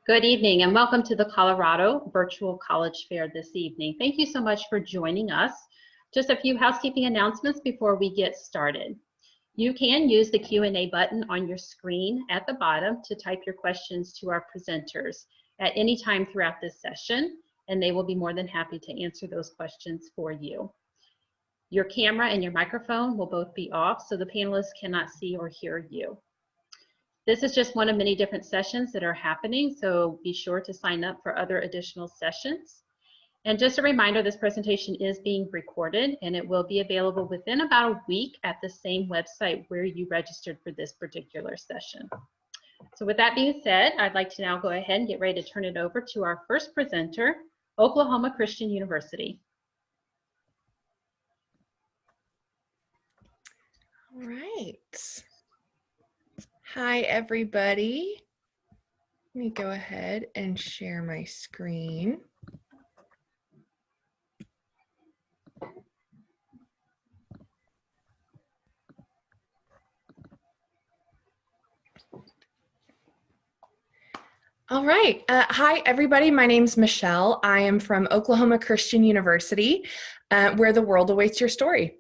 Good evening and welcome to the Colorado Virtual College Fair this evening. Thank you so much for joining us. Just a few housekeeping announcements before we get started. You can use the Q&A button on your screen at the bottom to type your questions to our presenters at any time throughout this session, and they will be more than happy to answer those questions for you. Your camera and your microphone will both be off so the panelists cannot see or hear you. This is just one of many different sessions that are happening, so be sure to sign up for other additional sessions. And just a reminder, this presentation is being recorded and it will be available within about a week at the same website where you registered for this particular session. So with that being said, I'd like to now go ahead and get ready to turn it over to our first presenter, Oklahoma Christian University. All right. Hi, everybody. Let me go ahead and share my screen. All right. Hi, everybody. My name's Michelle. I am from Oklahoma Christian University, where the world awaits your story,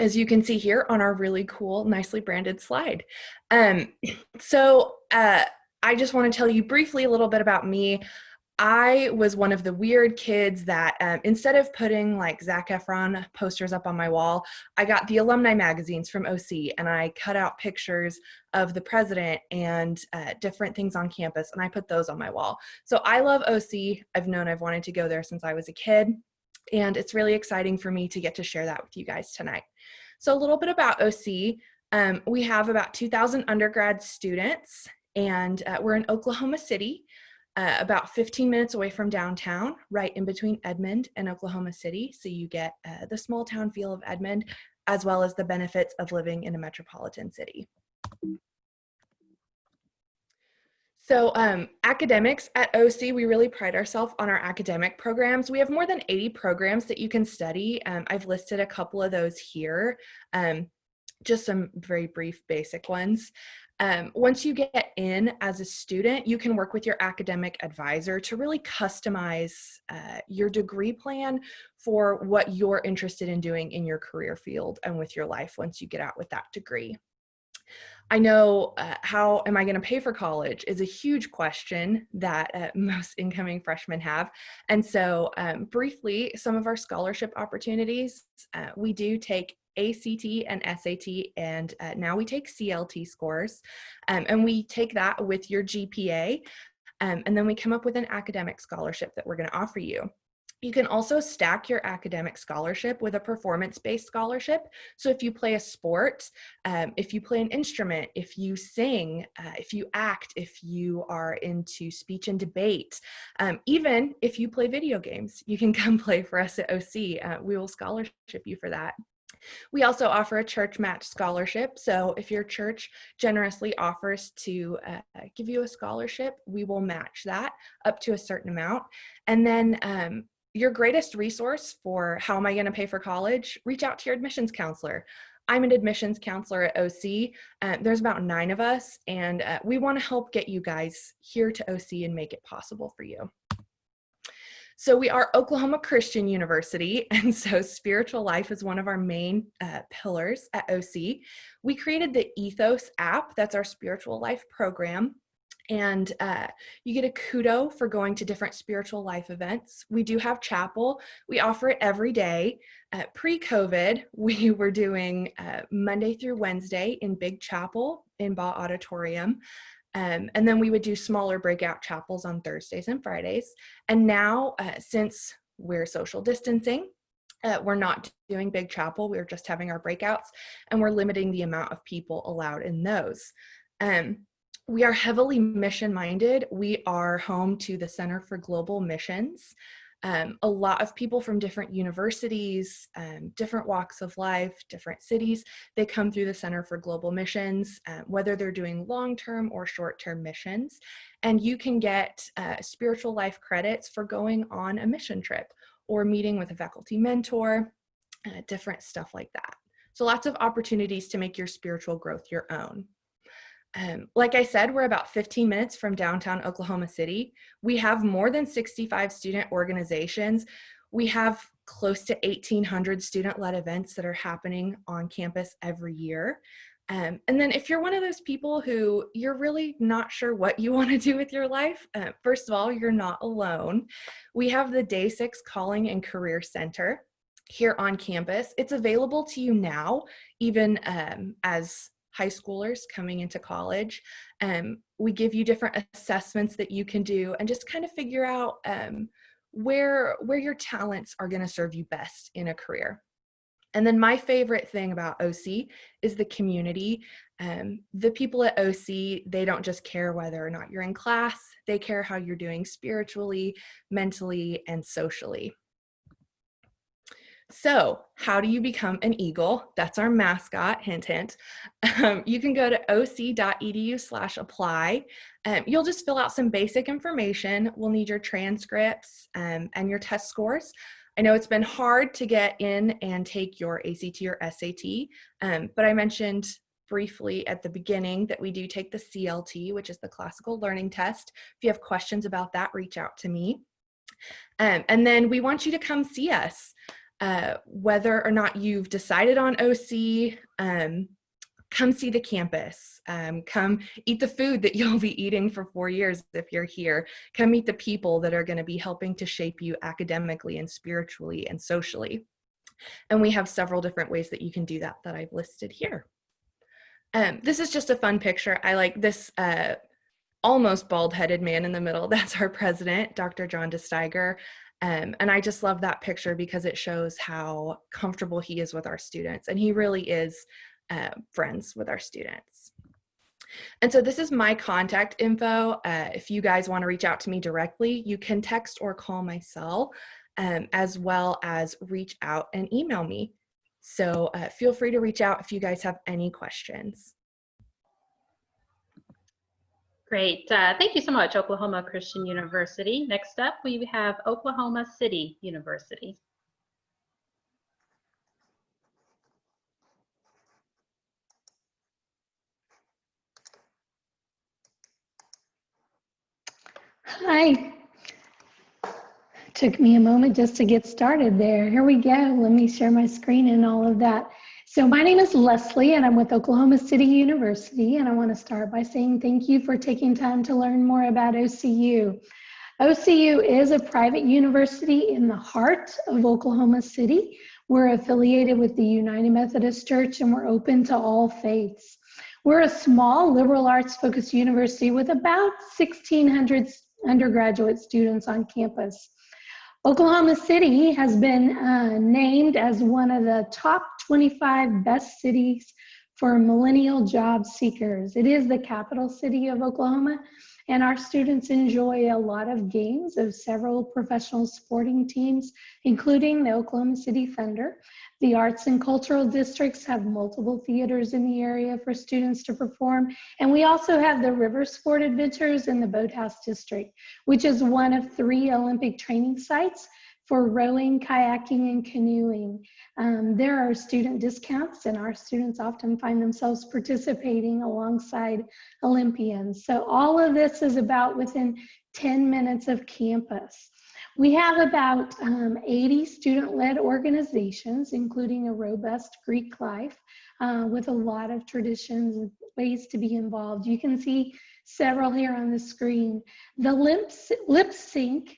as you can see here on our really cool, nicely branded slide. I just want to tell you briefly a little bit about me. I was one of the weird kids that instead of putting like Zac Efron posters up on my wall, I got the alumni magazines from OC and I cut out pictures of the president and different things on campus, and I put those on my wall. So I love OC. I've wanted to go there since I was a kid, and it's really exciting for me to get to share that with you guys tonight. So a little bit about OC. We have about 2,000 undergrad students, and we're in Oklahoma City, about 15 minutes away from downtown, right in between Edmond and Oklahoma City. So you get the small town feel of Edmond, as well as the benefits of living in a metropolitan city. So academics at OC, we really pride ourselves on our academic programs. We have more than 80 programs that you can study. I've listed a couple of those here, just some very brief basic ones. Once you get in as a student, you can work with your academic advisor to really customize your degree plan for what you're interested in doing in your career field and with your life once you get out with that degree. I know how am I going to pay for college is a huge question that most incoming freshmen have. And so briefly, some of our scholarship opportunities, we do take ACT and SAT, and now we take CLT scores, and we take that with your GPA, and then we come up with an academic scholarship that we're going to offer you. You can also stack your academic scholarship with a performance-based scholarship. So if you play a sport, if you play an instrument, if you sing, if you act, if you are into speech and debate, even if you play video games, you can come play for us at OC. We will scholarship you for that. We also offer a church match scholarship. So if your church generously offers to give you a scholarship, we will match that up to a certain amount. And then your greatest resource for how am I going to pay for college, reach out to your admissions counselor. I'm an admissions counselor at OC. There's about 9 of us, and we want to help get you guys here to OC and make it possible for you. So we are Oklahoma Christian University, and so spiritual life is one of our main pillars at OC. We created the Ethos app, that's our spiritual life program, and you get a kudo for going to different spiritual life events. We do have chapel. We offer it every day. Pre-COVID, we were doing Monday through Wednesday in Big Chapel in Baugh Auditorium. And then we would do smaller breakout chapels on Thursdays and Fridays. And now, since we're social distancing, we're not doing Big Chapel. We're just having our breakouts, and we're limiting the amount of people allowed in those. We are heavily mission-minded. We are home to the Center for Global Missions. A lot of people from different universities, different walks of life, different cities, they come through the Center for Global Missions, whether they're doing long-term or short-term missions. And you can get spiritual life credits for going on a mission trip or meeting with a faculty mentor, different stuff like that. So lots of opportunities to make your spiritual growth your own. Like I said, we're about 15 minutes from downtown Oklahoma City. We have more than 65 student organizations. We have close to 1,800 student-led events that are happening on campus every year. And then if you're one of those people who you're really not sure what you want to do with your life, first of all, you're not alone. We have the Day 6 Calling and Career Center here on campus. It's available to you now, even as high schoolers coming into college. We give you different assessments that you can do and just kind of figure out where your talents are going to serve you best in a career. And then my favorite thing about OC is the community. The people at OC, they don't just care whether or not you're in class, they care how you're doing spiritually, mentally, and socially. So how do you become an Eagle? That's our mascot, hint, hint. You can go to oc.edu/apply. You'll just fill out some basic information. We'll need your transcripts and your test scores. I know it's been hard to get in and take your ACT or SAT, but I mentioned briefly at the beginning that we do take the CLT, which is the Classical Learning Test. If you have questions about that, reach out to me. And then we want you to come see us. Whether or not you've decided on OC, come see the campus, come eat the food that you'll be eating for 4 years if you're here, come meet the people that are going to be helping to shape you academically and spiritually and socially. And we have several different ways that you can do that I've listed here. This is just a fun picture. I like this almost bald-headed man in the middle. That's our president, Dr. John DeSteiger. And I just love that picture because it shows how comfortable he is with our students. And he really is friends with our students. And so this is my contact info. If you guys want to reach out to me directly, you can text or call my cell, as well as reach out and email me. So feel free to reach out if you guys have any questions. Great. Thank you so much, Oklahoma Christian University. Next up, we have Oklahoma City University. Hi. Took me a moment just to get started there. Here we go. Let me share my screen and all of that. So my name is Leslie and I'm with Oklahoma City University, and I want to start by saying thank you for taking time to learn more about OCU. OCU is a private university in the heart of Oklahoma City. We're affiliated with the United Methodist Church and we're open to all faiths. We're a small liberal arts focused university with about 1,600 undergraduate students on campus. Oklahoma City has been named as one of the top 25 best cities for millennial job seekers. It is the capital city of Oklahoma, and our students enjoy a lot of games of several professional sporting teams, including the Oklahoma City Thunder. The arts and cultural districts have multiple theaters in the area for students to perform. And we also have the River Sport Adventures in the Boathouse District, which is one of 3 Olympic training sites for rowing, kayaking, and canoeing. There are student discounts, and our students often find themselves participating alongside Olympians. So all of this is about within 10 minutes of campus. We have about 80 student-led organizations, including a robust Greek life with a lot of traditions and ways to be involved. You can see several here on the screen. The lip sync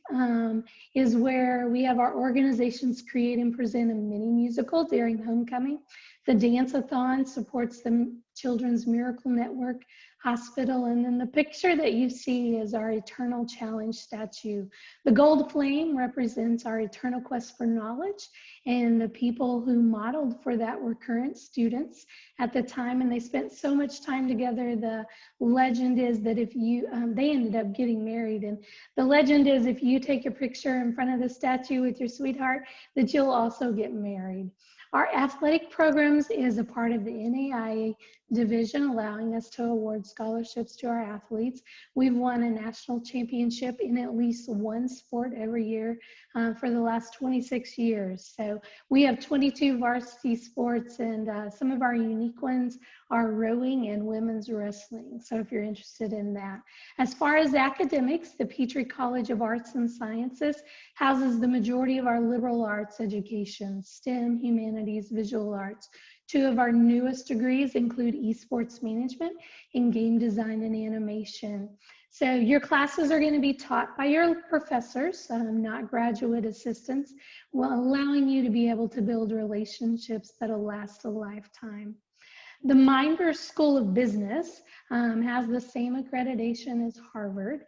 is where we have our organizations create and present a mini musical during homecoming. The dance-a-thon supports the Children's Miracle Network Hospital, and then the picture that you see is our Eternal Challenge statue. The gold flame represents our eternal quest for knowledge, and the people who modeled for that were current students at the time, and they spent so much time together. The legend is that if you, they ended up getting married, and the legend is if you take a picture in front of the statue with your sweetheart, that you'll also get married. Our athletic programs is a part of the NAIA division, allowing us to award scholarships to our athletes. We've won a national championship in at least one sport every year for the last 26 years. So we have 22 varsity sports, and some of our unique ones are rowing and women's wrestling. So if you're interested in that. As far as academics, the Petrie College of Arts and Sciences houses the majority of our liberal arts education, STEM, humanities, visual arts. Two of our newest degrees include esports management and game design and animation. So your classes are going to be taught by your professors, not graduate assistants, while allowing you to be able to build relationships that'll last a lifetime. The Minders School of Business has the same accreditation as Harvard,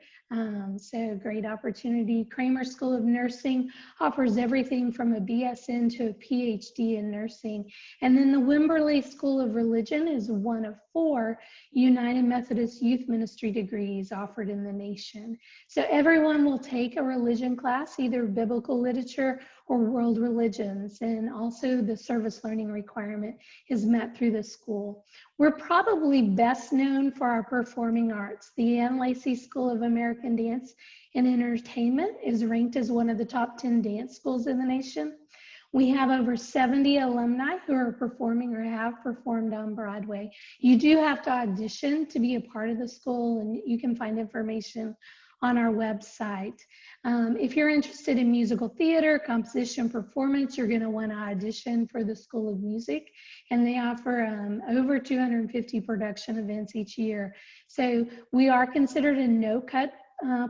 so great opportunity. Kramer School of Nursing offers everything from a BSN to a PhD in nursing. And then the Wimberley School of Religion is one of 4 United Methodist Youth Ministry degrees offered in the nation. So everyone will take a religion class, either biblical literature or world religions, and also the service learning requirement is met through the school. We're probably best known for our performing arts. The Ann Lacey School of American Dance and Entertainment is ranked as one of the top 10 dance schools in the nation. We have over 70 alumni who are performing or have performed on Broadway. You do have to audition to be a part of the school, and you can find information on our website. If you're interested in musical theater, composition, performance, you're going to want to audition for the School of Music, and they offer over 250 production events each year. So we are considered a no-cut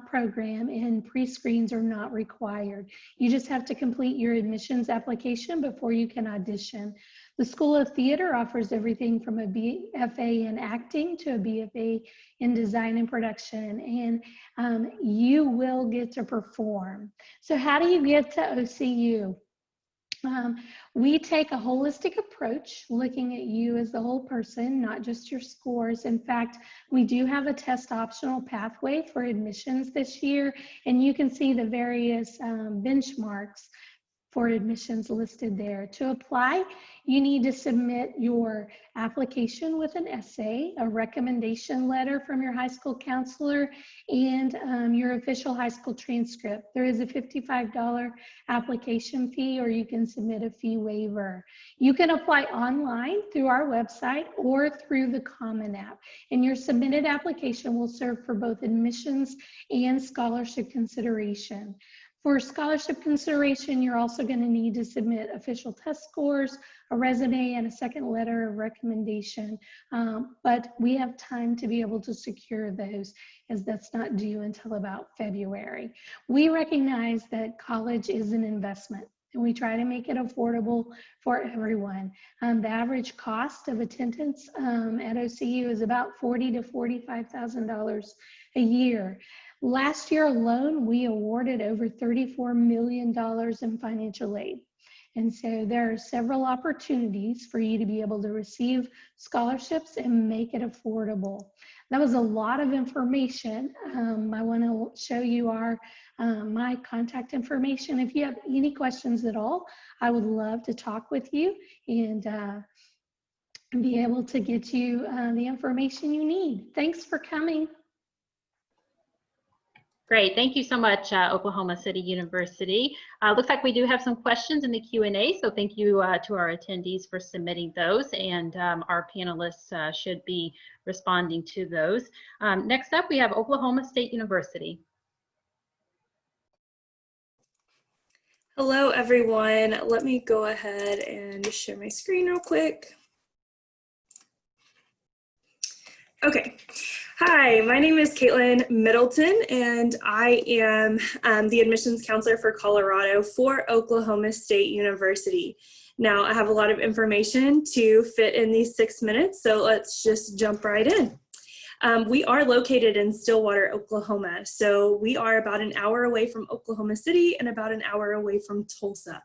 program, and pre-screens are not required. You just have to complete your admissions application before you can audition. The School of Theater offers everything from a BFA in acting to a BFA in design and production, and you will get to perform. So how do you get to OCU? We take a holistic approach, looking at you as the whole person, not just your scores. In fact, we do have a test optional pathway for admissions this year, and you can see the various benchmarks for admissions listed there. To apply, you need to submit your application with an essay, a recommendation letter from your high school counselor, and your official high school transcript. There is a $55 application fee, or you can submit a fee waiver. You can apply online through our website or through the Common App, and your submitted application will serve for both admissions and scholarship consideration. For scholarship consideration, you're also going to need to submit official test scores, a resume, and a second letter of recommendation. But we have time to be able to secure those, as that's not due until about February. We recognize that college is an investment, and we try to make it affordable for everyone. The average cost of attendance at OCU is about $40,000 to $45,000 a year. Last year alone, we awarded over $34 million in financial aid. And so there are several opportunities for you to be able to receive scholarships and make it affordable. That was a lot of information. I want to show you my contact information. If you have any questions at all, I would love to talk with you and be able to get you the information you need. Thanks for coming. Great, thank you so much, Oklahoma City University. Looks like we do have some questions in the Q&A, so thank you to our attendees for submitting those, and our panelists should be responding to those. Next up, we have Oklahoma State University. Hello, everyone. Let me go ahead and share my screen real quick. Okay. Hi, my name is Caitlin Middleton, and I am the admissions counselor for Colorado for Oklahoma State University. Now, I have a lot of information to fit in these 6 minutes, so let's just jump right in. We are located in Stillwater, Oklahoma, so we are about an hour away from Oklahoma City and about an hour away from Tulsa.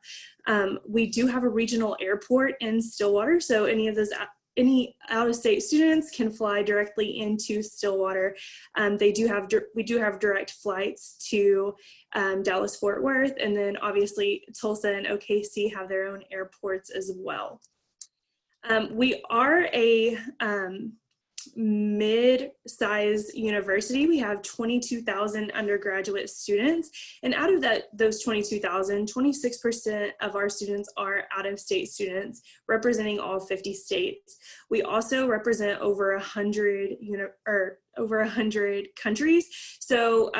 We do have a regional airport in Stillwater, so any out-of-state students can fly directly into Stillwater. We do have direct flights to Dallas-Fort Worth, and then obviously Tulsa and OKC have their own airports as well. We are a mid-sized university. We have 22,000 undergraduate students, and out of those 22,000, 26% of our students are out-of-state students, representing all 50 states. We also represent over 100 countries, so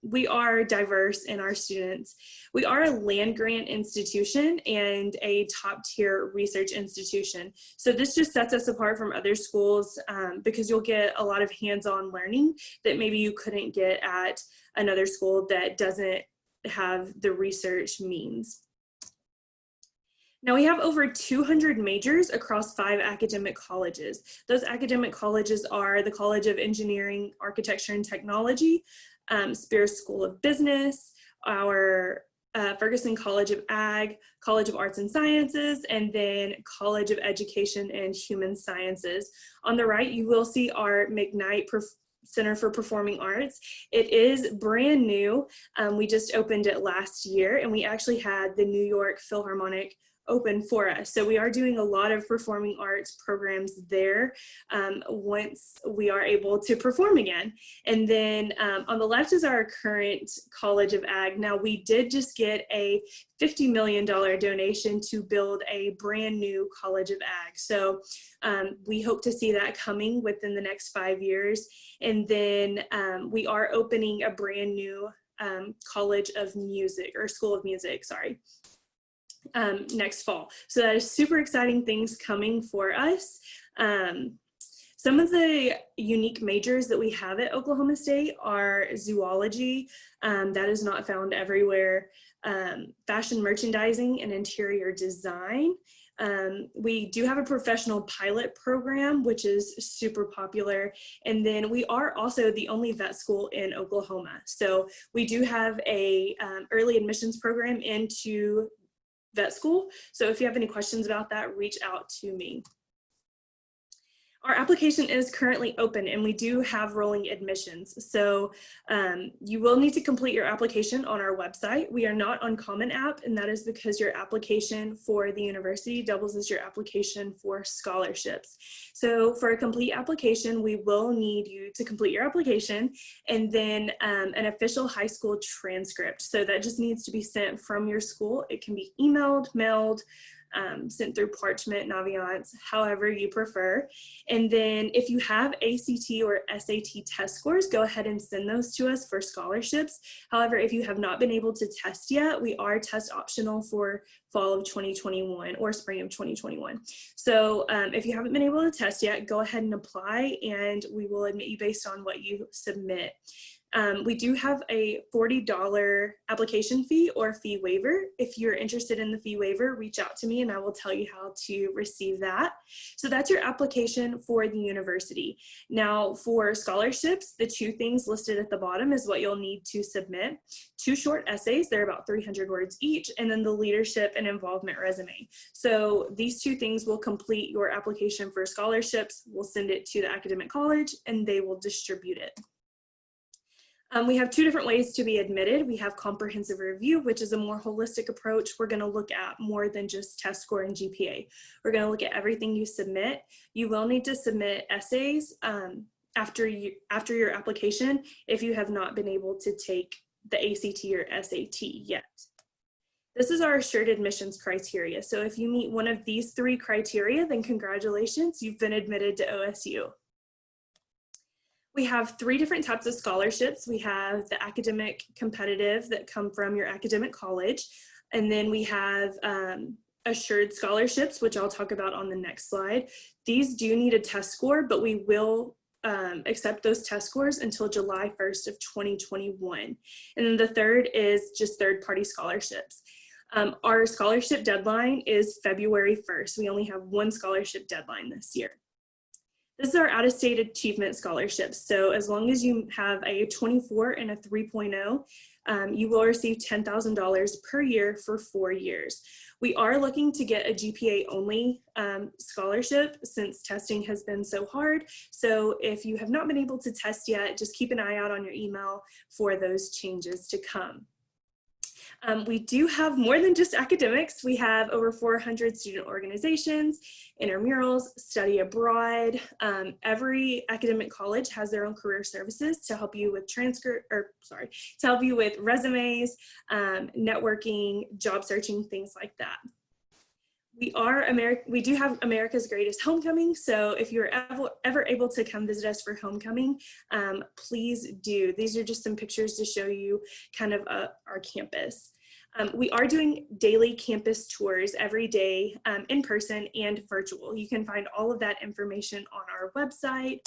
we are diverse in our students. We are a land-grant institution and a top-tier research institution. So this just sets us apart from other schools because you'll get a lot of hands-on learning that maybe you couldn't get at another school that doesn't have the research means. Now we have over 200 majors across 5 academic colleges. Those academic colleges are the College of Engineering, Architecture, and Technology, Spears School of Business, our Ferguson College of Ag, College of Arts and Sciences, and then College of Education and Human Sciences. On the right, you will see our McKnight Center for Performing Arts. It is brand new. We just opened it last year, and we actually had the New York Philharmonic open for us. So we are doing a lot of performing arts programs there once we are able to perform again. And then on the left is our current College of Ag. Now we did just get a $50 million donation to build a brand new College of Ag. So we hope to see that coming within the next 5 years. And then we are opening a brand new College of Music, or School of Music, sorry, next fall. So that is super exciting things coming for us. Some of the unique majors that we have at Oklahoma State are zoology, that is not found everywhere, fashion merchandising and interior design. We do have a professional pilot program, which is super popular. And then we are also the only vet school in Oklahoma. So we do have a early admissions program into vet school. So if you have any questions about that, reach out to me. Our application is currently open, and we do have rolling admissions. So you will need to complete your application on our website. We are not on Common App, and that is because your application for the university doubles as your application for scholarships. So for a complete application, we will need you to complete your application and then an official high school transcript. So that just needs to be sent from your school. It can be emailed, mailed, sent through Parchment, Naviance, however you prefer. And then if you have ACT or SAT test scores, go ahead and send those to us for scholarships. However, if you have not been able to test yet, we are test optional for fall of 2021 or spring of 2021. So if you haven't been able to test yet, go ahead and apply, and we will admit you based on what you submit. We do have a $40 application fee or fee waiver. If you're interested in the fee waiver, reach out to me and I will tell you how to receive that. So that's your application for the university. Now for scholarships, the 2 things listed at the bottom is what you'll need to submit. 2 short essays, they're about 300 words each, and then the leadership and involvement resume. So these 2 things will complete your application for scholarships. We'll send it to the academic college and they will distribute it. We have 2 different ways to be admitted. We have comprehensive review, which is a more holistic approach. We're going to look at more than just test score and GPA. We're going to look at everything you submit. You will need to submit essays after your application if you have not been able to take the ACT or SAT yet. This is our assured admissions criteria. So if you meet one of these 3 criteria, then congratulations, you've been admitted to OSU. We have 3 different types of scholarships. We have the academic competitive that come from your academic college. And then we have assured scholarships, which I'll talk about on the next slide. These do need a test score, but we will accept those test scores until July 1st of 2021. And then the third is just third-party scholarships. Our scholarship deadline is February 1st. We only have 1 scholarship deadline this year. This is our out-of-state achievement scholarships. So as long as you have a 24 and a 3.0, you will receive $10,000 per year for 4 years. We are looking to get a GPA-only scholarship since testing has been so hard. So if you have not been able to test yet, just keep an eye out on your email for those changes to come. We do have more than just academics. We have over 400 student organizations, intramurals, study abroad. Every academic college has their own career services to help you with to help you with resumes, networking, job searching, things like that. We do have America's Greatest Homecoming, so if you're ever able to come visit us for homecoming, please do. These are just some pictures to show you kind of our campus. We are doing daily campus tours every day, in person and virtual. You can find all of that information on our website.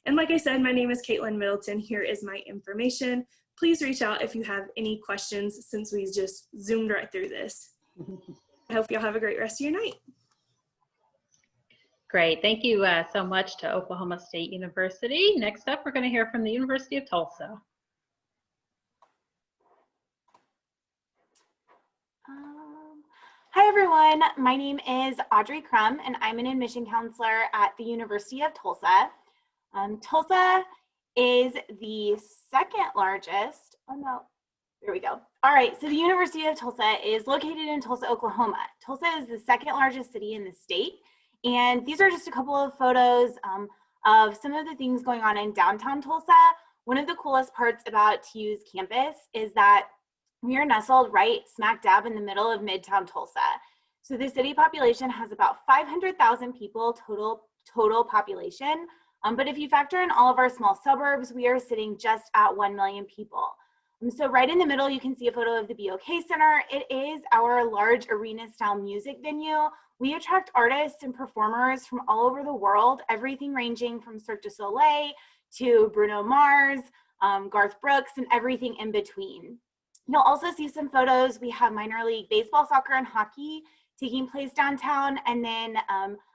And like I said, my name is Caitlin Middleton. Here is my information. Please reach out if you have any questions, since we just zoomed right through this. I hope y'all have a great rest of your night. Great. Thank you so much to Oklahoma State University. Next up, we're going to hear from the University of Tulsa. Hi, everyone. My name is Audrey Crum, and I'm an admission counselor at the University of Tulsa. Tulsa is the second largest, there we go. All right, so the University of Tulsa is located in Tulsa, Oklahoma. Tulsa is the second largest city in the state, and these are just a couple of photos of some of the things going on in downtown Tulsa. One of the coolest parts about TU's campus is that we are nestled right smack dab in the middle of Midtown Tulsa. So the city population has about 500,000 people total population, but if you factor in all of our small suburbs, we are sitting just at 1 million people. So right in the middle, you can see a photo of the BOK Center. It is our large arena-style music venue. We attract artists and performers from all over the world, everything ranging from Cirque du Soleil to Bruno Mars, Garth Brooks, and everything in between. You'll also see some photos. We have minor league baseball, soccer, and hockey taking place downtown, and then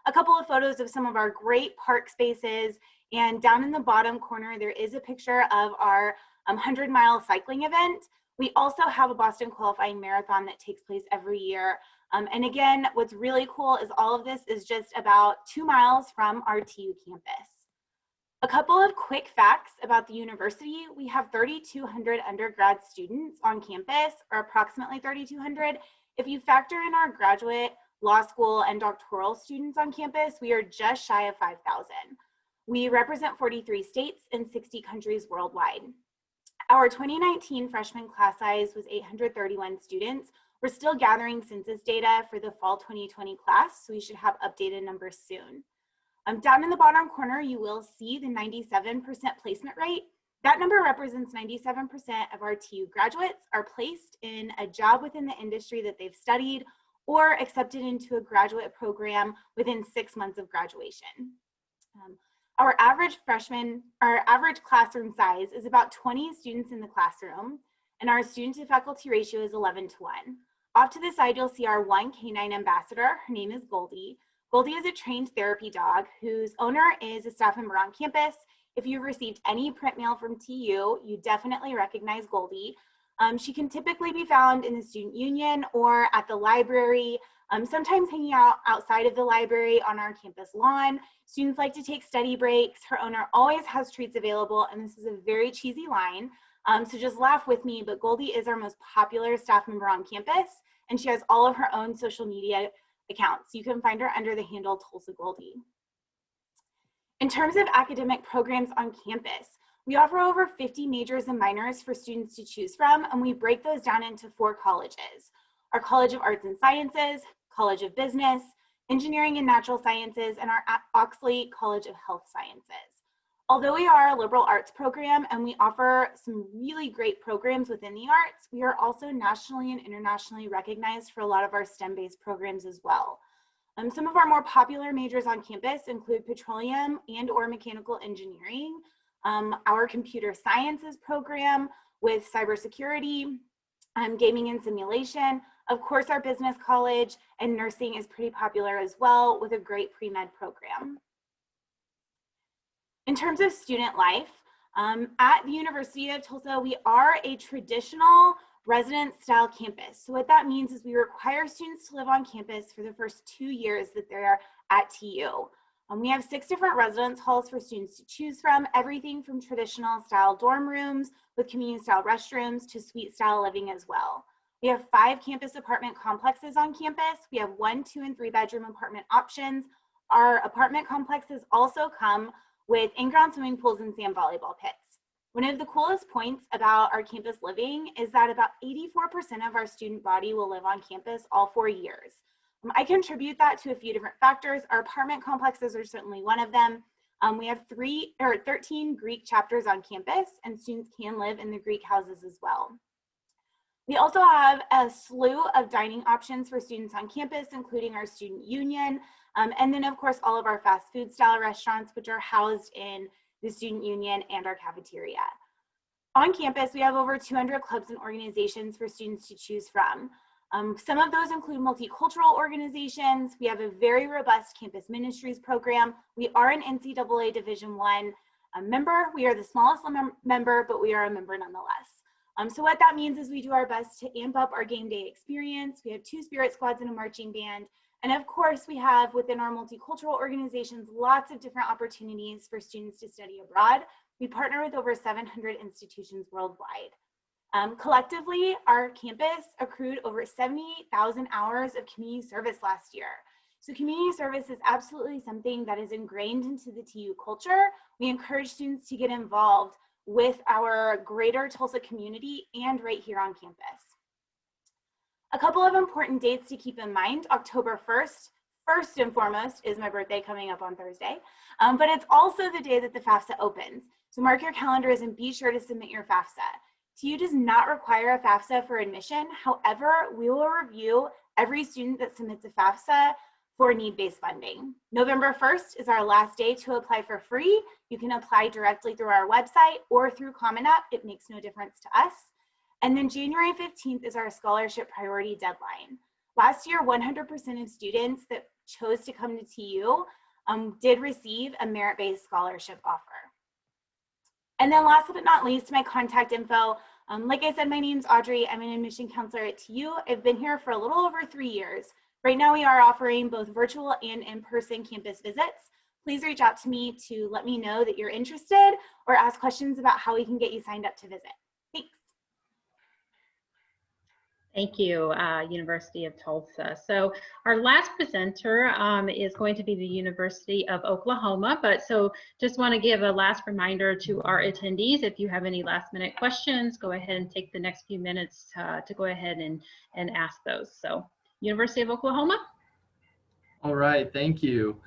a couple of photos of some of our great park spaces. And down in the bottom corner, there is a picture of our 100-mile cycling event. We also have a Boston qualifying marathon that takes place every year. And again, what's really cool is all of this is just about 2 miles from our TU campus. A couple of quick facts about the university. We have 3,200 undergrad students on campus, or approximately 3,200. If you factor in our graduate, law school, and doctoral students on campus, we are just shy of 5,000. We represent 43 states and 60 countries worldwide. Our 2019 freshman class size was 831 students. We're still gathering census data for the fall 2020 class, so we should have updated numbers soon. Down in the bottom corner, you will see the 97% placement rate. That number represents 97% of our TU graduates are placed in a job within the industry that they've studied or accepted into a graduate program within 6 months of graduation. Our average classroom size is about 20 students in the classroom, and our student to faculty ratio is 11:1. Off to the side, you'll see our one canine ambassador. Her name is Goldie. Goldie is a trained therapy dog whose owner is a staff member on campus. If you've received any print mail from TU, you definitely recognize Goldie. She can typically be found in the student union or at the library, sometimes hanging out outside of the library on our campus lawn. Students like to take study breaks. Her owner always has treats available, and this is a very cheesy line, so just laugh with me, but Goldie is our most popular staff member on campus, and she has all of her own social media accounts. You can find her under the handle Tulsa Goldie. In terms of academic programs on campus, we offer over 50 majors and minors for students to choose from, and we break those down into 4 colleges. Our College of Arts and Sciences, College of Business, Engineering and Natural Sciences, and our Oxley College of Health Sciences. Although we are a liberal arts program and we offer some really great programs within the arts, we are also nationally and internationally recognized for a lot of our STEM-based programs as well. Some of our more popular majors on campus include petroleum and or mechanical engineering, our computer sciences program with cybersecurity, gaming and simulation, of course our business college, and nursing is pretty popular as well with a great pre-med program. In terms of student life, at the University of Tulsa, we are a traditional resident style campus. So what that means is we require students to live on campus for the first 2 years that they're at TU. We have 6 different residence halls for students to choose from, everything from traditional style dorm rooms with community style restrooms to suite style living as well. We have 5 campus apartment complexes on campus. We have 1, 2, and 3 bedroom apartment options. Our apartment complexes also come with in-ground swimming pools and sand volleyball pits. One of the coolest points about our campus living is that about 84% of our student body will live on campus all 4 years. I contribute that to a few different factors. Our apartment complexes are certainly one of them. We have 13 Greek chapters on campus, and students can live in the Greek houses as well. We also have a slew of dining options for students on campus, including our student union, and then of course all of our fast food style restaurants, which are housed in the student union and our cafeteria. On campus, we have over 200 clubs and organizations for students to choose from. Some of those include multicultural organizations. We have a very robust campus ministries program. We are an NCAA Division I member. We are the smallest member, but we are a member nonetheless. So what that means is we do our best to amp up our game day experience. We have 2 spirit squads and a marching band. And of course, we have within our multicultural organizations, lots of different opportunities for students to study abroad. We partner with over 700 institutions worldwide. Collectively, our campus accrued over 78,000 hours of community service last year. So community service is absolutely something that is ingrained into the TU culture. We encourage students to get involved with our greater Tulsa community and right here on campus. A couple of important dates to keep in mind. October 1st, first and foremost, is my birthday coming up on Thursday, but it's also the day that the FAFSA opens. So mark your calendars and be sure to submit your FAFSA. TU does not require a FAFSA for admission. However, we will review every student that submits a FAFSA for need-based funding. November 1st is our last day to apply for free. You can apply directly through our website or through Common App. It makes no difference to us. And then January 15th is our scholarship priority deadline. Last year, 100% of students that chose to come to TU did receive a merit-based scholarship offer. And then last but not least, my contact info. Like I said, my name's Audrey. I'm an admission counselor at TU. I've been here for a little over 3 years. Right now we are offering both virtual and in-person campus visits. Please reach out to me to let me know that you're interested or ask questions about how we can get you signed up to visit. Thanks. Thank you, University of Tulsa. So our last presenter is going to be the University of Oklahoma, but so just want to give a last reminder to our attendees. If you have any last minute questions, go ahead and take the next few minutes to go ahead and ask those. So University of Oklahoma. All right, thank you.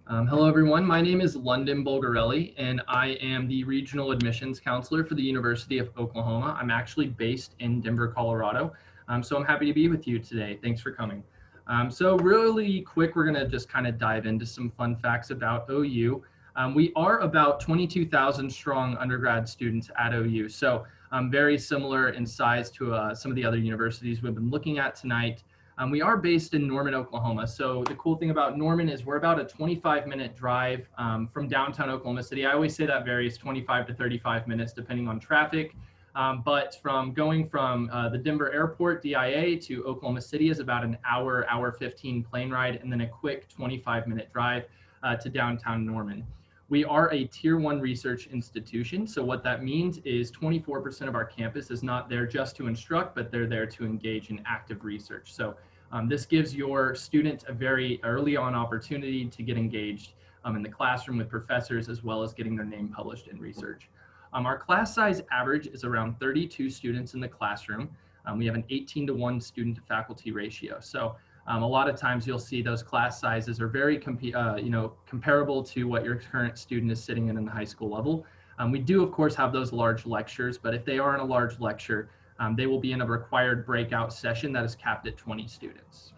Hello everyone, my name is London Bulgarelli and I am the Regional Admissions Counselor for the University of Oklahoma. I'm actually based in Denver, Colorado. So I'm happy to be with you today. Thanks for coming. So really quick, we're gonna just kind of dive into some fun facts about OU. We are about 22,000 strong undergrad students at OU. So very similar in size to some of the other universities we've been looking at tonight. We are based in Norman, Oklahoma. So the cool thing about Norman is we're about a 25-minute drive from downtown Oklahoma City. I always say that varies 25 to 35 minutes depending on traffic. But from going from the Denver airport, DIA, to Oklahoma City is about an hour, hour 15 plane ride, and then a quick 25-minute drive to downtown Norman. We are a Tier 1 research institution. So what that means is 24% of our campus is not there just to instruct, but they're there to engage in active research. So this gives your student a very early on opportunity to get engaged in the classroom with professors, as well as getting their name published in research. Our class size average is around 32 students in the classroom. We have an 18-to-1 student to faculty ratio. So a lot of times you'll see those class sizes are very comparable to what your current student is sitting in the high school level. We do, of course, have those large lectures, but if they are in a large lecture, they will be in a required breakout session that is capped at 20 students.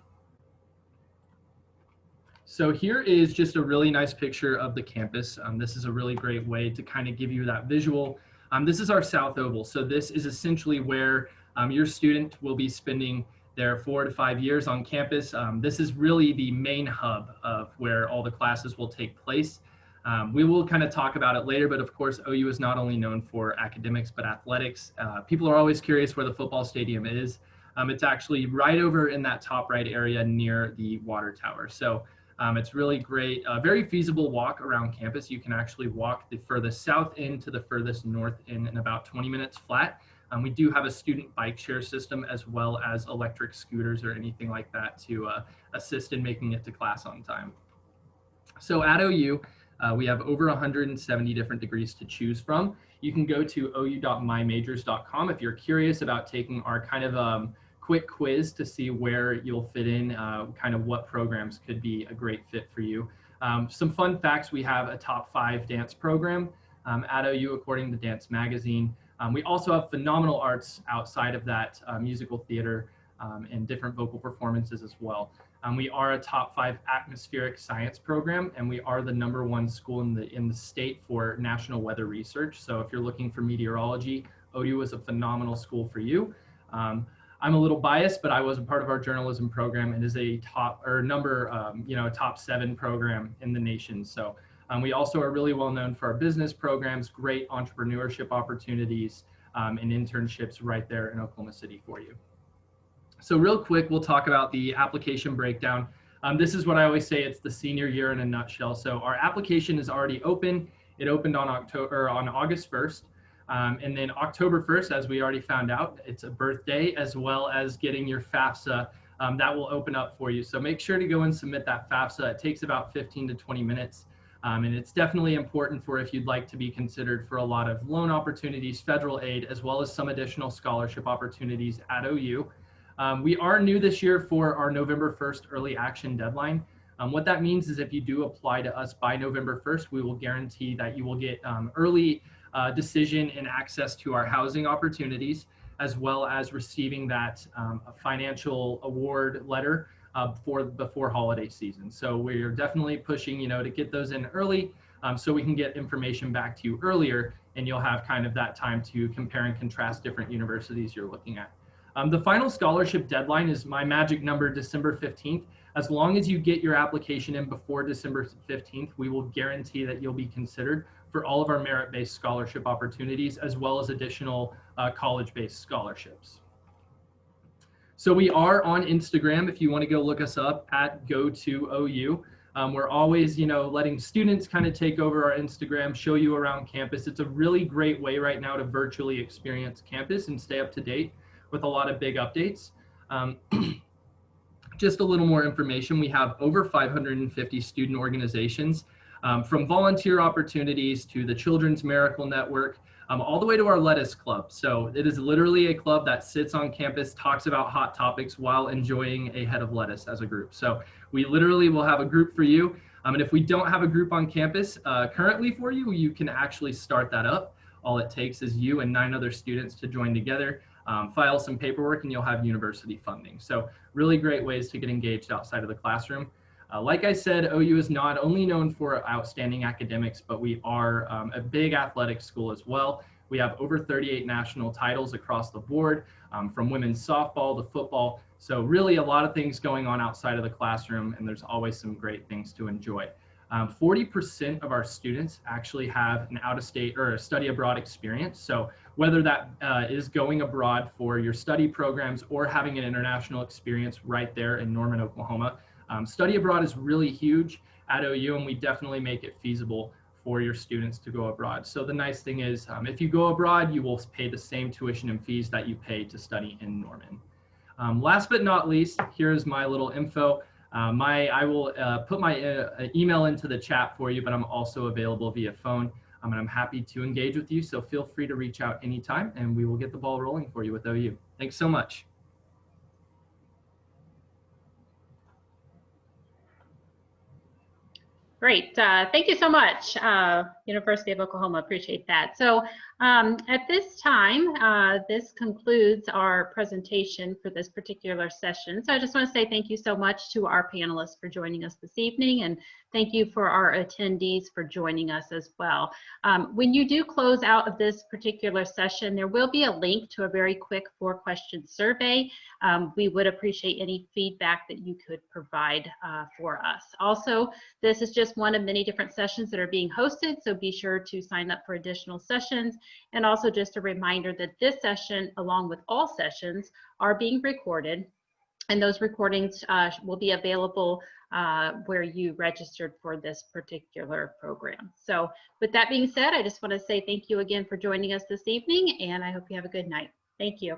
So here is just a really nice picture of the campus. This is a really great way to kind of give you that visual. This is our South Oval. So this is essentially where your student will be spending their 4 to 5 years on campus. This is really the main hub of where all the classes will take place. We will kind of talk about it later, but of course, OU is not only known for academics, but athletics. People are always curious where the football stadium is. It's actually right over in that top right area near the water tower. So it's really great, very feasible walk around campus. You can actually walk the furthest south end to the furthest north end in about 20 minutes flat. We do have a student bike share system as well as electric scooters or anything like that to assist in making it to class on time. So at OU, we have over 170 different degrees to choose from. You can go to ou.mymajors.com if you're curious about taking our kind of quick quiz to see where you'll fit in, kind of what programs could be a great fit for you. Some fun facts: we have a top 5 dance program at OU according to Dance Magazine. We also have phenomenal arts outside of that, musical theater and different vocal performances as well. We are a top 5 atmospheric science program, and we are the #1 school in the state for national weather research. So if you're looking for meteorology, OU is a phenomenal school for you. I'm a little biased, but I was a part of our journalism program. It is a top top 7 program in the nation. So we also are really well known for our business programs, great entrepreneurship opportunities, and internships right there in Oklahoma City for you. So real quick, we'll talk about the application breakdown. This is what I always say, it's the senior year in a nutshell. So our application is already open. It opened on August 1st. And then October 1st, as we already found out, it's a birthday as well as getting your FAFSA. That will open up for you. So make sure to go and submit that FAFSA. It takes about 15 to 20 minutes. And it's definitely important for if you'd like to be considered for a lot of loan opportunities, federal aid, as well as some additional scholarship opportunities at OU. We are new this year for our November 1st early action deadline. What that means is if you do apply to us by November 1st, we will guarantee that you will get early decision and access to our housing opportunities, as well as receiving that financial award letter before holiday season. So we're definitely pushing, to get those in early so we can get information back to you earlier, and you'll have kind of that time to compare and contrast different universities you're looking at. The final scholarship deadline is my magic number, December 15th. As long as you get your application in before December 15th, we will guarantee that you'll be considered for all of our merit-based scholarship opportunities, as well as additional college-based scholarships. So we are on Instagram if you want to go look us up at @GoToOU. We're always, letting students kind of take over our Instagram, show you around campus. It's a really great way right now to virtually experience campus and stay up to date with a lot of big updates. Just a little more information. We have over 550 student organizations, from volunteer opportunities to the Children's Miracle Network, all the way to our Lettuce Club. So it is literally a club that sits on campus, talks about hot topics while enjoying a head of lettuce as a group. So we literally will have a group for you. And if we don't have a group on campus currently for you, you can actually start that up. All it takes is you and 9 other students to join together, file some paperwork, and you'll have university funding. So really great ways to get engaged outside of the classroom. Like I said, OU is not only known for outstanding academics, but we are a big athletics school as well. We have over 38 national titles across the board, from women's softball to football. So really a lot of things going on outside of the classroom, and there's always some great things to enjoy. 40% of our students actually have an out-of-state or a study abroad experience. So whether that is going abroad for your study programs or having an international experience right there in Norman, Oklahoma, study abroad is really huge at OU, and we definitely make it feasible for your students to go abroad. So the nice thing is, if you go abroad, you will pay the same tuition and fees that you pay to study in Norman. Last but not least, here's my little info. I will put my email into the chat for you, but I'm also available via phone, and I'm happy to engage with you. So feel free to reach out anytime, and we will get the ball rolling for you with OU. Thanks so much. Great. Thank you so much, University of Oklahoma. Appreciate that. So at this time, this concludes our presentation for this particular session. So I just want to say thank you so much to our panelists for joining us this evening, and thank you for our attendees for joining us as well. When you do close out of this particular session, there will be a link to a very quick 4-question survey. We would appreciate any feedback that you could provide for us. Also, this is just one of many different sessions that are being hosted, so be sure to sign up for additional sessions. And also just a reminder that this session, along with all sessions, are being recorded. And those recordings will be available where you registered for this particular program. So with that being said, I just want to say thank you again for joining us this evening, and I hope you have a good night. Thank you.